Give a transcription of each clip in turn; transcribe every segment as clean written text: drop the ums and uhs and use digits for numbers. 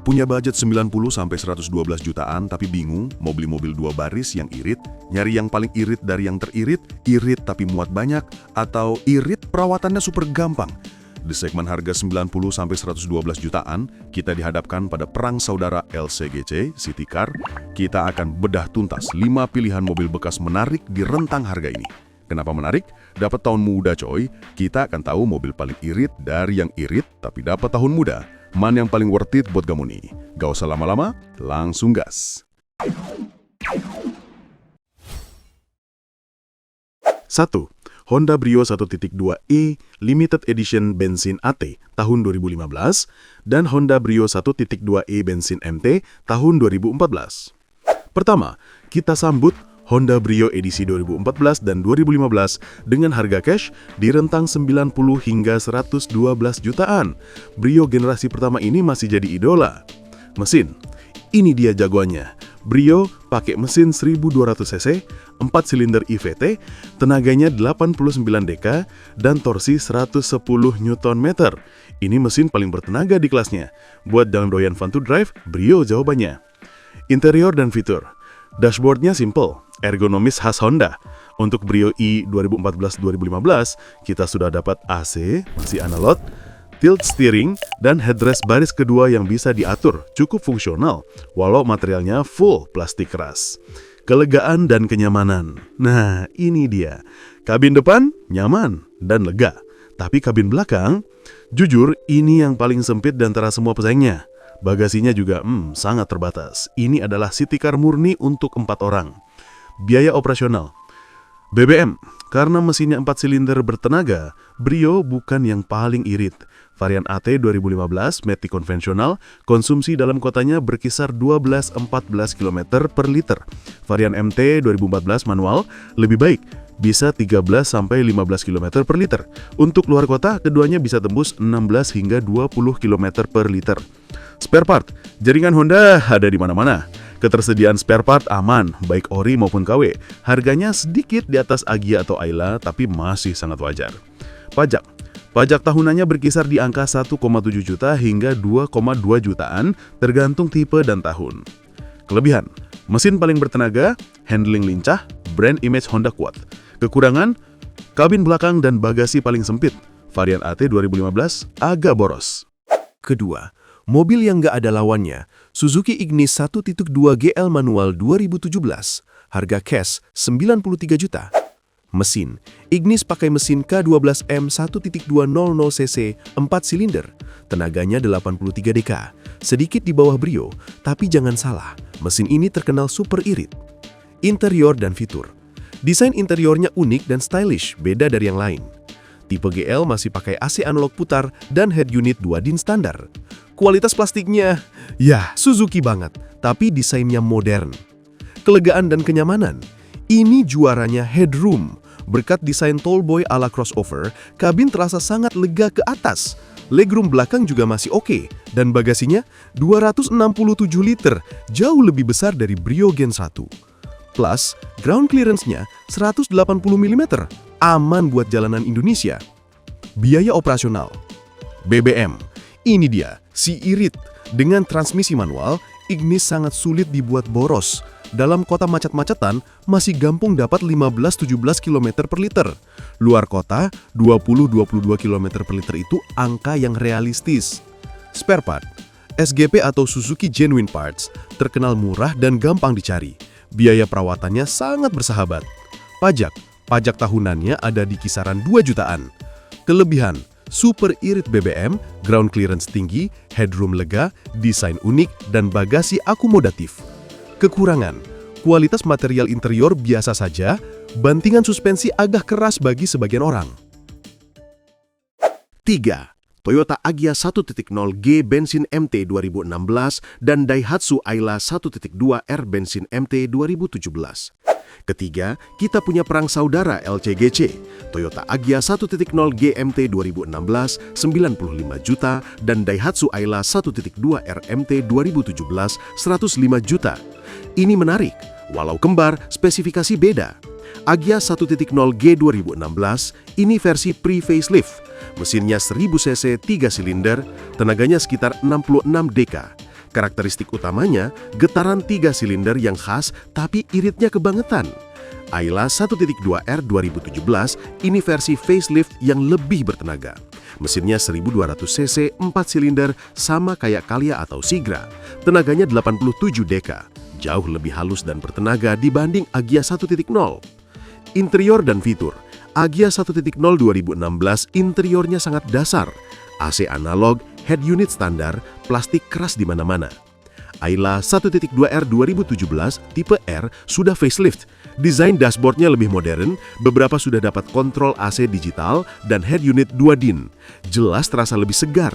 Punya budget 90-112 jutaan tapi bingung mau beli mobil 2 baris yang irit, nyari yang paling irit dari yang teririt, irit tapi muat banyak, atau irit perawatannya super gampang? Di segmen harga 90-112 jutaan, kita dihadapkan pada perang saudara LCGC, City Car. Kita akan bedah tuntas 5 pilihan mobil bekas menarik di rentang harga ini. Kenapa menarik? Dapat tahun muda coy. Kita akan tahu mobil paling irit dari yang irit tapi dapat tahun muda. Mana yang paling worth it buat kamu nih? Gak usah lama-lama, langsung gas. 1. Honda Brio 1.2e Limited Edition bensin AT tahun 2015 dan Honda Brio 1.2e bensin MT tahun 2014. Pertama, kita sambut Honda Brio edisi 2014 dan 2015 dengan harga cash di rentang 90 hingga 112 jutaan. Brio generasi pertama ini masih jadi idola. Mesin, ini dia jagoannya. Brio pakai mesin 1200 cc, 4 silinder IVT, tenaganya 89 dk, dan torsi 110 Nm. Ini mesin paling bertenaga di kelasnya. Buat jalan doyan fun to drive, Brio jawabannya. Interior dan fitur. Dashboardnya simple, ergonomis khas Honda. Untuk Brio i 2014-2015, kita sudah dapat AC, masih analog, tilt steering, dan headrest baris kedua yang bisa diatur, cukup fungsional, walau materialnya full plastik keras. Kelegaan dan kenyamanan. Nah, ini dia. Kabin depan nyaman dan lega. Tapi kabin belakang, jujur, ini yang paling sempit di antara semua pesaingnya. Bagasinya juga sangat terbatas. Ini adalah City Car murni untuk 4 orang. Biaya operasional. BBM, karena mesinnya 4 silinder bertenaga, Brio bukan yang paling irit. Varian AT 2015 Matic konvensional, konsumsi dalam kotanya berkisar 12-14 km per liter. Varian MT 2014 manual lebih baik, bisa 13-15 km per liter. Untuk luar kota, keduanya bisa tembus 16 hingga 20 km per liter. Spare part, jaringan Honda ada di mana-mana. Ketersediaan spare part aman, baik ori maupun KW. Harganya sedikit di atas Agya atau Ayla, tapi masih sangat wajar. Pajak. Pajak tahunannya berkisar di angka 1,7 juta hingga 2,2 jutaan, tergantung tipe dan tahun. Kelebihan. Mesin paling bertenaga, handling lincah, brand image Honda kuat. Kekurangan, kabin belakang dan bagasi paling sempit. Varian AT 2015 agak boros. Kedua, mobil yang gak ada lawannya, Suzuki Ignis 1.2 GL manual 2017, harga cash 93 juta. Mesin, Ignis pakai mesin K12M 1.200cc 4 silinder, tenaganya 83 dk, sedikit di bawah Brio, tapi jangan salah, mesin ini terkenal super irit. Interior dan fitur. Desain interiornya unik dan stylish, beda dari yang lain. Tipe GL masih pakai AC analog putar dan head unit 2 DIN standar. Kualitas plastiknya, ya Suzuki banget, tapi desainnya modern. Kelegaan dan kenyamanan, ini juaranya headroom. Berkat desain tallboy ala crossover, kabin terasa sangat lega ke atas. Legroom belakang juga masih oke, dan bagasinya 267 liter, jauh lebih besar dari Brio Gen 1. Plus, ground clearance-nya 180 mm, aman buat jalanan Indonesia. Biaya operasional. BBM, ini dia, si irit. Dengan transmisi manual, Ignis sangat sulit dibuat boros. Dalam kota macet-macetan, masih gampang dapat 15-17 km per liter. Luar kota, 20-22 km per liter itu angka yang realistis. Spare part. SGP atau Suzuki Genuine Parts terkenal murah dan gampang dicari. Biaya perawatannya sangat bersahabat. Pajak tahunannya ada di kisaran 2 jutaan. Kelebihan, super irit BBM, ground clearance tinggi, headroom lega, desain unik, dan bagasi akomodatif. Kekurangan, kualitas material interior biasa saja, bantingan suspensi agak keras bagi sebagian orang. 3. Toyota Agya 1.0G bensin MT 2016 dan Daihatsu Ayla 1.2R bensin MT 2017. Ketiga, kita punya perang saudara LCGC. Toyota Agya 1.0G MT 2016, 95 juta, dan Daihatsu Ayla 1.2R MT 2017, 105 juta. Ini menarik, walau kembar, spesifikasi beda. Agya 1.0G 2016, ini versi pre-facelift. Mesinnya 1000 cc 3 silinder, tenaganya sekitar 66 dk. Karakteristik utamanya, getaran 3 silinder yang khas tapi iritnya kebangetan. Ayla 1.2R 2017 ini versi facelift yang lebih bertenaga. Mesinnya 1200 cc 4 silinder sama kayak Calya atau Sigra. Tenaganya 87 deka, jauh lebih halus dan bertenaga dibanding Agya 1.0. Interior dan fitur. Agya 1.0 2016 interiornya sangat dasar. AC analog, head unit standar, plastik keras di mana-mana. Ayla 1.2R 2017 tipe R sudah facelift. Desain dashboardnya lebih modern, beberapa sudah dapat kontrol AC digital dan head unit 2DIN. Jelas terasa lebih segar.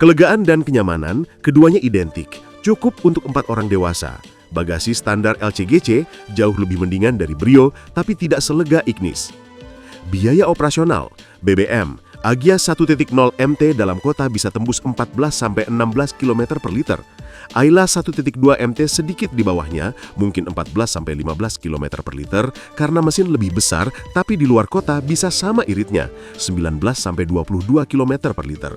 Kelegaan dan kenyamanan, keduanya identik, cukup untuk 4 orang dewasa. Bagasi standar LCGC jauh lebih mendingan dari Brio, tapi tidak selega Ignis. Biaya operasional, BBM, Agya 1.0 MT dalam kota bisa tembus 14-16 km per liter. Ayla 1.2 MT sedikit di bawahnya, mungkin 14-15 km per liter karena mesin lebih besar, tapi di luar kota bisa sama iritnya, 19-22 km per liter.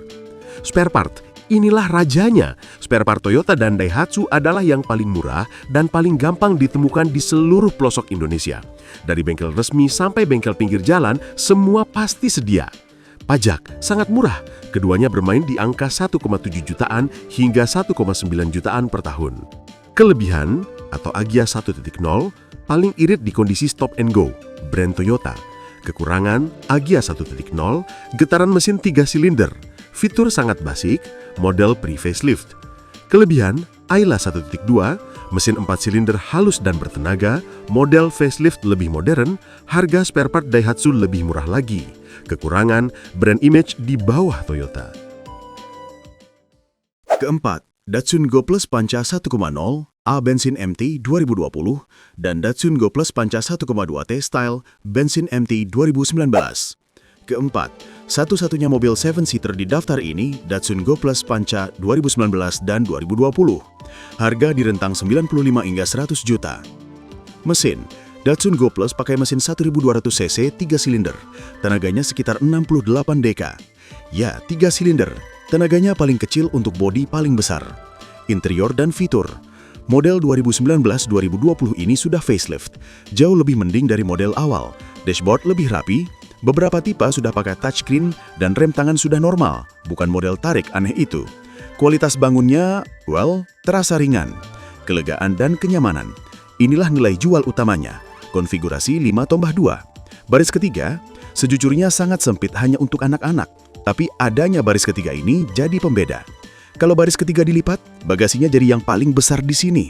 Spare part, inilah rajanya. Spare part Toyota dan Daihatsu adalah yang paling murah dan paling gampang ditemukan di seluruh pelosok Indonesia. Dari bengkel resmi sampai bengkel pinggir jalan, semua pasti sedia. Pajak sangat murah, keduanya bermain di angka 1,7 jutaan hingga 1,9 jutaan per tahun. Kelebihan atau Agya 1.0 paling irit di kondisi stop and go, brand Toyota. Kekurangan Agya 1.0, getaran mesin 3 silinder, fitur sangat basic, model pre-facelift. Kelebihan Ayla 1.2, mesin 4 silinder halus dan bertenaga, model facelift lebih modern, harga spare part Daihatsu lebih murah lagi. Kekurangan, brand image di bawah Toyota. Keempat, Datsun Go Plus Panca 1.0 A bensin MT 2020 dan Datsun Go Plus Panca 1.2 T Style bensin MT 2019. Keempat, satu-satunya mobil 7-seater di daftar ini Datsun Go Plus Panca 2019 dan 2020. Harga di rentang 95 hingga 100 juta. Mesin, Datsun Go Plus pakai mesin 1200 cc 3 silinder. Tenaganya sekitar 68 deka. Ya, 3 silinder. Tenaganya paling kecil untuk bodi paling besar. Interior dan fitur. Model 2019-2020 ini sudah facelift. Jauh lebih mending dari model awal. Dashboard lebih rapi. Beberapa tipe sudah pakai touchscreen dan rem tangan sudah normal. Bukan model tarik aneh itu. Kualitas bangunnya, terasa ringan. Kelegaan dan kenyamanan. Inilah nilai jual utamanya. Konfigurasi 5/2. Baris ketiga, sejujurnya sangat sempit hanya untuk anak-anak. Tapi adanya baris ketiga ini jadi pembeda. Kalau baris ketiga dilipat, bagasinya jadi yang paling besar di sini.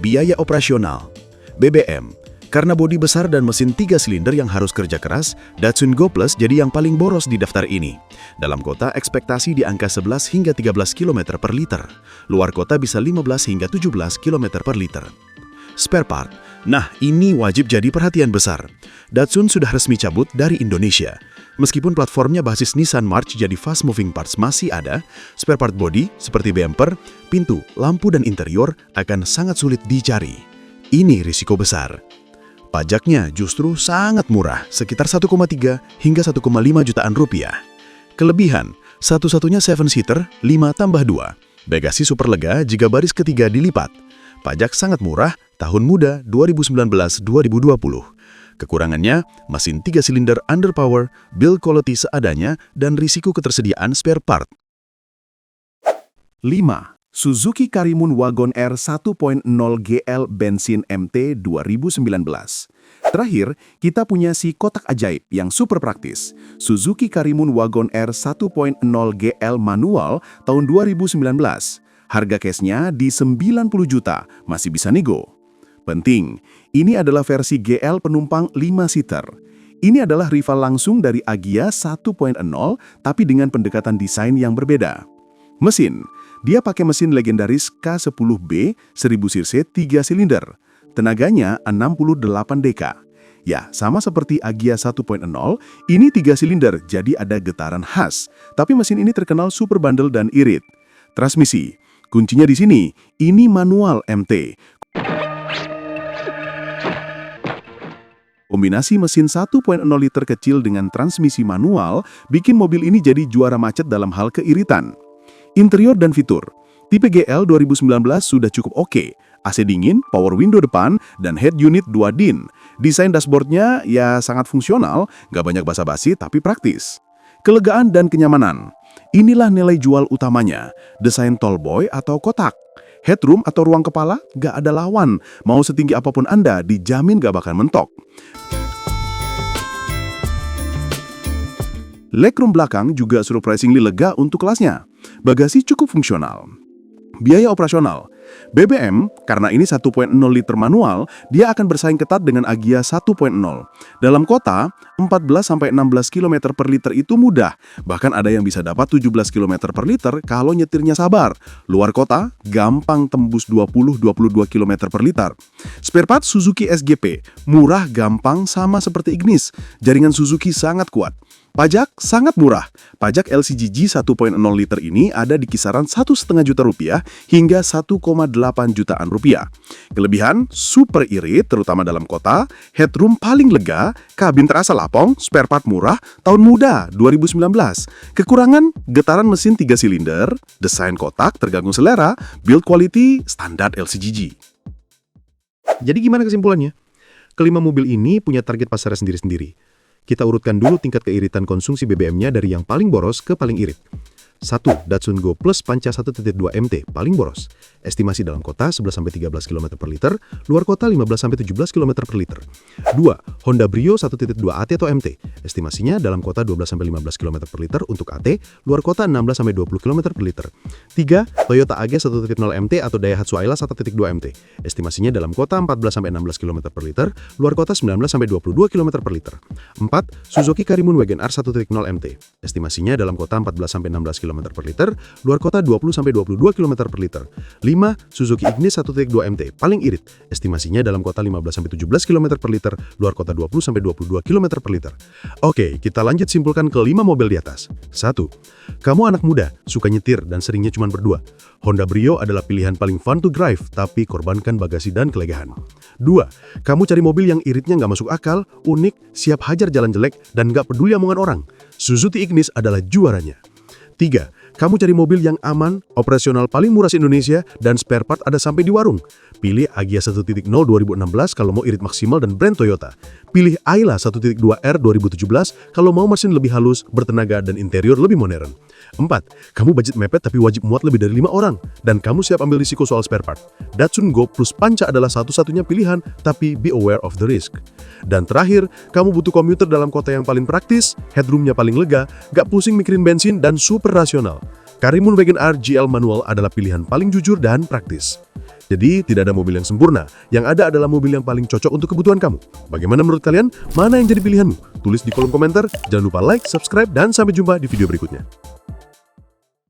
Biaya operasional. BBM. Karena bodi besar dan mesin 3 silinder yang harus kerja keras, Datsun Go Plus jadi yang paling boros di daftar ini. Dalam kota, ekspektasi di angka 11 hingga 13 km per liter. Luar kota bisa 15 hingga 17 km per liter. Spare part. Nah, ini wajib jadi perhatian besar. Datsun sudah resmi cabut dari Indonesia. Meskipun platformnya basis Nissan March jadi fast moving parts masih ada, spare part body seperti bumper, pintu, lampu dan interior akan sangat sulit dicari. Ini risiko besar. Pajaknya justru sangat murah, sekitar 1,3 hingga 1,5 jutaan rupiah. Kelebihan, satu-satunya 7-seater 5/2. Bagasi super lega jika baris ketiga dilipat. Pajak sangat murah, tahun muda 2019-2020. Kekurangannya, mesin 3 silinder underpower, build quality seadanya, dan risiko ketersediaan spare part. 5. Suzuki Karimun Wagon R 1.0 GL bensin MT 2019. Terakhir, kita punya si kotak ajaib yang super praktis. Suzuki Karimun Wagon R 1.0 GL manual tahun 2019. Harga cashnya di 90 juta, masih bisa nego. Penting, ini adalah versi GL penumpang 5-seater. Ini adalah rival langsung dari Agya 1.0, tapi dengan pendekatan desain yang berbeda. Mesin, dia pakai mesin legendaris K10B 1000 cc 3 silinder. Tenaganya 68 deka. Ya, sama seperti Agya 1.0, ini 3 silinder, jadi ada getaran khas. Tapi mesin ini terkenal super bandel dan irit. Transmisi, kuncinya di sini, ini manual MT. Kombinasi mesin 1.0 liter kecil dengan transmisi manual bikin mobil ini jadi juara macet dalam hal keiritan. Interior dan fitur. Tipe GL 2019 sudah cukup oke. AC dingin, power window depan, dan head unit 2 DIN. Desain dashboardnya ya sangat fungsional, nggak banyak basa-basi tapi praktis. Kelegaan dan kenyamanan. Inilah nilai jual utamanya. Desain tallboy atau kotak. Headroom atau ruang kepala nggak ada lawan. Mau setinggi apapun Anda, dijamin nggak bakal mentok. Legroom belakang juga surprisingly lega untuk kelasnya. Bagasi cukup fungsional. Biaya operasional. BBM, karena ini 1.0 liter manual, dia akan bersaing ketat dengan Agya 1.0. Dalam kota, 14-16 km per liter itu mudah. Bahkan ada yang bisa dapat 17 km per liter kalau nyetirnya sabar. Luar kota, gampang tembus 20-22 km per liter. Spare part Suzuki SGP, murah gampang sama seperti Ignis. Jaringan Suzuki sangat kuat. Pajak sangat murah. Pajak LCGG 1.0 liter ini ada di kisaran 1,5 juta rupiah hingga 1,8 jutaan rupiah. Kelebihan, super irit terutama dalam kota, headroom paling lega, kabin terasa lapong, spare part murah, tahun muda 2019. Kekurangan, getaran mesin 3 silinder, desain kotak tergantung selera, build quality standar LCGG. Jadi gimana kesimpulannya? Kelima mobil ini punya target pasarnya sendiri-sendiri. Kita urutkan dulu tingkat keiritan konsumsi BBM-nya dari yang paling boros ke paling irit. 1. Datsun Go Plus Panca 1.2 MT, paling boros. Estimasi dalam kota 11-13 km per liter, luar kota 15-17 km per liter. 2. Honda Brio 1.2 AT atau MT, estimasinya dalam kota 12-15 km per liter untuk AT, luar kota 16-20 km per liter. 3. Toyota Agya 1.0 MT atau Daihatsu Ayla 1.2 MT, estimasinya dalam kota 14-16 km per liter, luar kota 19-22 km per liter. 4. Suzuki Karimun Wagon R 1.0 MT, estimasinya dalam kota 14-16 km per liter, luar kota 20-22 km per liter. 5. Suzuki Ignis 1.2 MT, paling irit, estimasinya dalam kota 15-17 km per liter, luar kota 20-22 km per liter. Oke, kita lanjut simpulkan ke 5 mobil di atas. 1. Kamu anak muda, suka nyetir dan seringnya cuma berdua. Honda Brio adalah pilihan paling fun to drive, tapi korbankan bagasi dan kelegaan. 2. Kamu cari mobil yang iritnya nggak masuk akal, unik, siap hajar jalan jelek, dan nggak peduli omongan orang. Suzuki Ignis adalah juaranya. 3. Kamu cari mobil yang aman, operasional paling murah se-Indonesia, dan spare part ada sampai di warung. Pilih Agya 1.0 2016 kalau mau irit maksimal dan brand Toyota. Pilih Ayla 1.2 R 2017 kalau mau mesin lebih halus, bertenaga, dan interior lebih modern. 4. Kamu budget mepet tapi wajib muat lebih dari 5 orang, dan kamu siap ambil risiko soal spare part. Datsun Go Plus Panca adalah satu-satunya pilihan, tapi be aware of the risk. Dan terakhir, kamu butuh komuter dalam kota yang paling praktis, headroomnya paling lega, gak pusing mikirin bensin, dan super rasional. Karimun Wagon R GL Manual adalah pilihan paling jujur dan praktis. Jadi, tidak ada mobil yang sempurna. Yang ada adalah mobil yang paling cocok untuk kebutuhan kamu. Bagaimana menurut kalian? Mana yang jadi pilihanmu? Tulis di kolom komentar. Jangan lupa like, subscribe, dan sampai jumpa di video berikutnya.